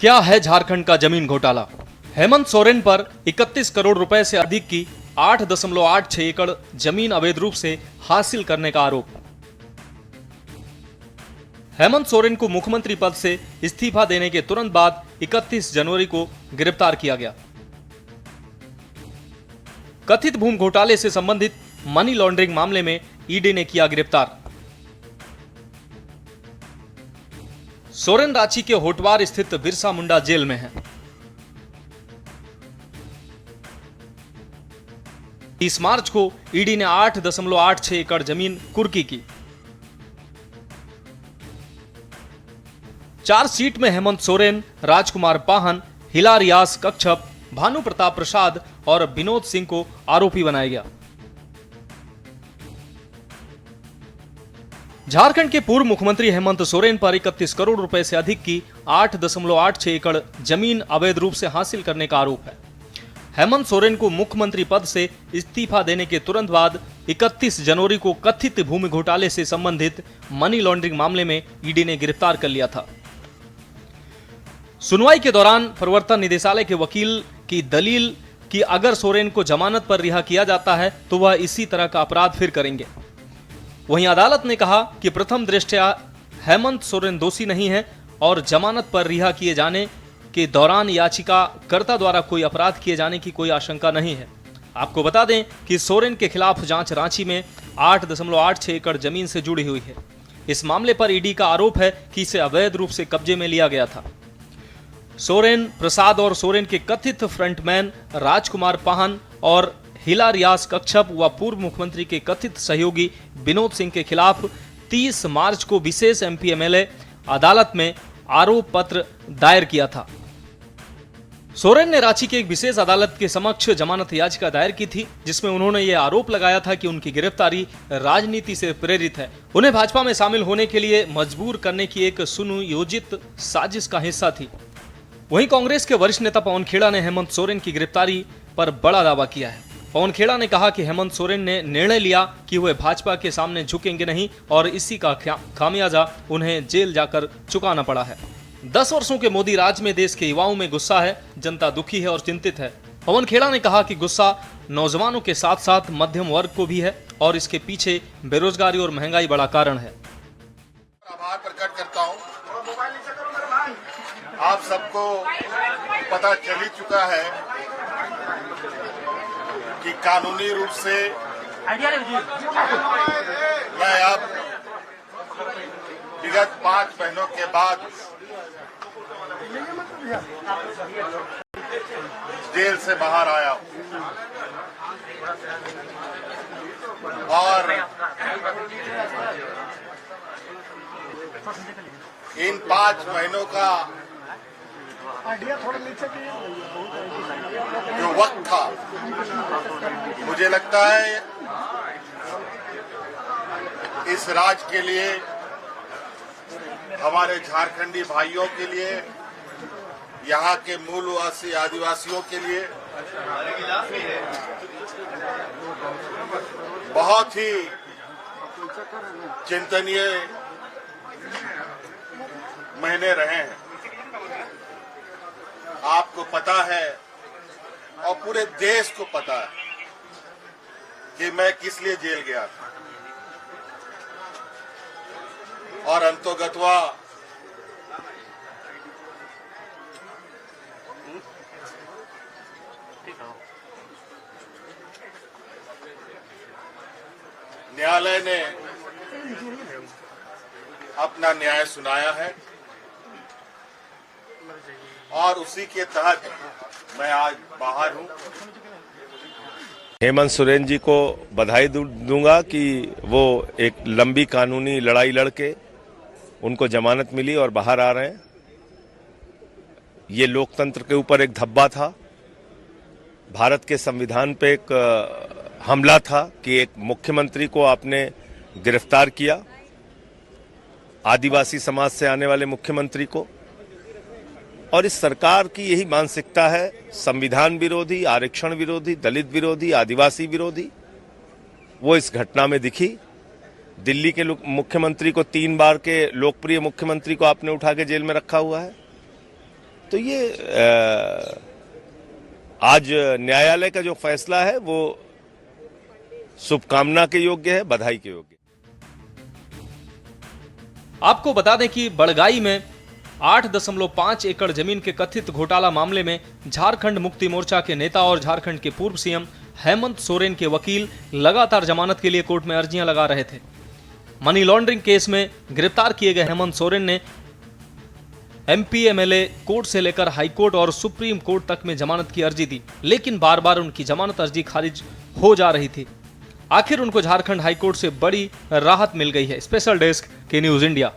क्या है झारखंड का जमीन घोटाला? हेमंत सोरेन पर 31 करोड़ रुपए से अधिक की 8.86 एकड़ जमीन अवैध रूप से हासिल करने का आरोप। हेमंत सोरेन को मुख्यमंत्री पद से इस्तीफा देने के तुरंत बाद 31 जनवरी को गिरफ्तार किया गया। कथित भूमि घोटाले से संबंधित मनी लॉन्ड्रिंग मामले में ईडी ने किया गिरफ्तार। सोरेन रांची के होटवार स्थित बिरसा मुंडा जेल में हैं। 30 मार्च को ईडी ने 8.86 एकड़ जमीन कुर्की की। चार्जशीट में हेमंत सोरेन, राजकुमार पाहन, हिला रियाज कच्छप, भानु प्रताप प्रसाद और विनोद सिंह को आरोपी बनाया गया। झारखंड के पूर्व मुख्यमंत्री हेमंत सोरेन पर 31 करोड़ रुपए से अधिक की 8.86 एकड़ जमीन अवैध रूप से हासिल करने का आरोप है। हेमंत सोरेन को मुख्यमंत्री पद से इस्तीफा देने के तुरंत बाद 31 जनवरी को कथित भूमि घोटाले से संबंधित मनी लॉन्ड्रिंग मामले में ईडी ने गिरफ्तार कर लिया था। सुनवाई के दौरान प्रवर्तन निदेशालय के वकील की दलील कि अगर सोरेन को जमानत पर रिहा किया जाता है तो वह इसी तरह का अपराध फिर करेंगे। वहीं अदालत ने कहा कि प्रथम दृष्टया हेमंत सोरेन दोषी नहीं है और जमानत पर रिहा किए जाने के दौरान याचिकाकर्ता द्वारा कोई अपराध किए जाने की कोई आशंका नहीं है। आपको बता दें कि सोरेन के खिलाफ जांच रांची में 8.86 एकड़ जमीन से जुड़ी हुई है। इस मामले पर ईडी का आरोप है कि इसे अवैध रूप से कब्जे में लिया गया था। सोरेन, प्रसाद और सोरेन के कथित फ्रंटमैन राजकुमार पाहन और हिला रियाज कच्छप व पूर्व मुख्यमंत्री के कथित सहयोगी विनोद सिंह के खिलाफ 30 मार्च को विशेष एमपी एमएलए अदालत में आरोप पत्र दायर किया था। सोरेन ने रांची के एक विशेष अदालत के समक्ष जमानत याचिका दायर की थी, जिसमें उन्होंने यह आरोप लगाया था कि उनकी गिरफ्तारी राजनीति से प्रेरित है, उन्हें भाजपा में शामिल होने के लिए मजबूर करने की एक सुनियोजित साजिश का हिस्सा थी। वहीं कांग्रेस के वरिष्ठ नेता पवन खेड़ा ने हेमंत सोरेन की गिरफ्तारी पर बड़ा दावा किया है। पवन खेड़ा ने कहा कि हेमंत सोरेन ने निर्णय लिया कि वे भाजपा के सामने झुकेंगे नहीं और इसी का खामियाजा उन्हें जेल जाकर चुकाना पड़ा है। 10 वर्षों के मोदी राज में देश के युवाओं में गुस्सा है, जनता दुखी है और चिंतित है। पवन खेड़ा ने कहा कि गुस्सा नौजवानों के साथ साथ मध्यम वर्ग को भी है और इसके पीछे बेरोजगारी और महंगाई बड़ा कारण है। आभार प्रकट करता हूं। आप सबको पता चल ही चुका है कि कानूनी रूप से मैं अब विगत 5 महीनों के बाद जेल से बाहर आया हूं और इन 5 महीनों का जो वक्त था, मुझे लगता है इस राज्य के लिए, हमारे झारखंडी भाइयों के लिए, यहाँ के मूलवासी आदिवासियों के लिए बहुत ही चिंतनीय महीने रहे हैं। आपको पता है और पूरे देश को पता है कि मैं किस लिए जेल गया था और अंतोगत्वा न्यायालय ने अपना न्याय सुनाया है और उसी के तहत मैं आज बाहर हूं। हेमंत सोरेन जी को बधाई दूंगा कि वो एक लंबी कानूनी लड़ाई लड़के उनको जमानत मिली और बाहर आ रहे हैं। ये लोकतंत्र के ऊपर एक धब्बा था, भारत के संविधान पे एक हमला था कि एक मुख्यमंत्री को आपने गिरफ्तार किया, आदिवासी समाज से आने वाले मुख्यमंत्री को। और इस सरकार की यही मानसिकता है, संविधान विरोधी, आरक्षण विरोधी, दलित विरोधी, आदिवासी विरोधी। वो इस घटना में दिखी। दिल्ली के मुख्यमंत्री को 3 बार के लोकप्रिय मुख्यमंत्री को आपने उठा के जेल में रखा हुआ है। तो ये आज न्यायालय का जो फैसला है वो शुभकामना के योग्य है, बधाई के योग्य है। आपको बता दें कि बड़गाई में 8.5 एकड़ जमीन के कथित घोटाला मामले में झारखंड मुक्ति मोर्चा के नेता और झारखंड के पूर्व सीएम हेमंत सोरेन के वकील लगातार जमानत के लिए कोर्ट में अर्जियां लगा रहे थे। मनी लॉन्ड्रिंग केस में गिरफ्तार किए गए हेमंत सोरेन ने एमपी एमएलए कोर्ट से लेकर हाईकोर्ट और सुप्रीम कोर्ट तक में जमानत की अर्जी दी, लेकिन बार बार उनकी जमानत अर्जी खारिज हो जा रही थी। आखिर उनको झारखंड हाईकोर्ट से बड़ी राहत मिल गई है। स्पेशल डेस्क के न्यूज इंडिया।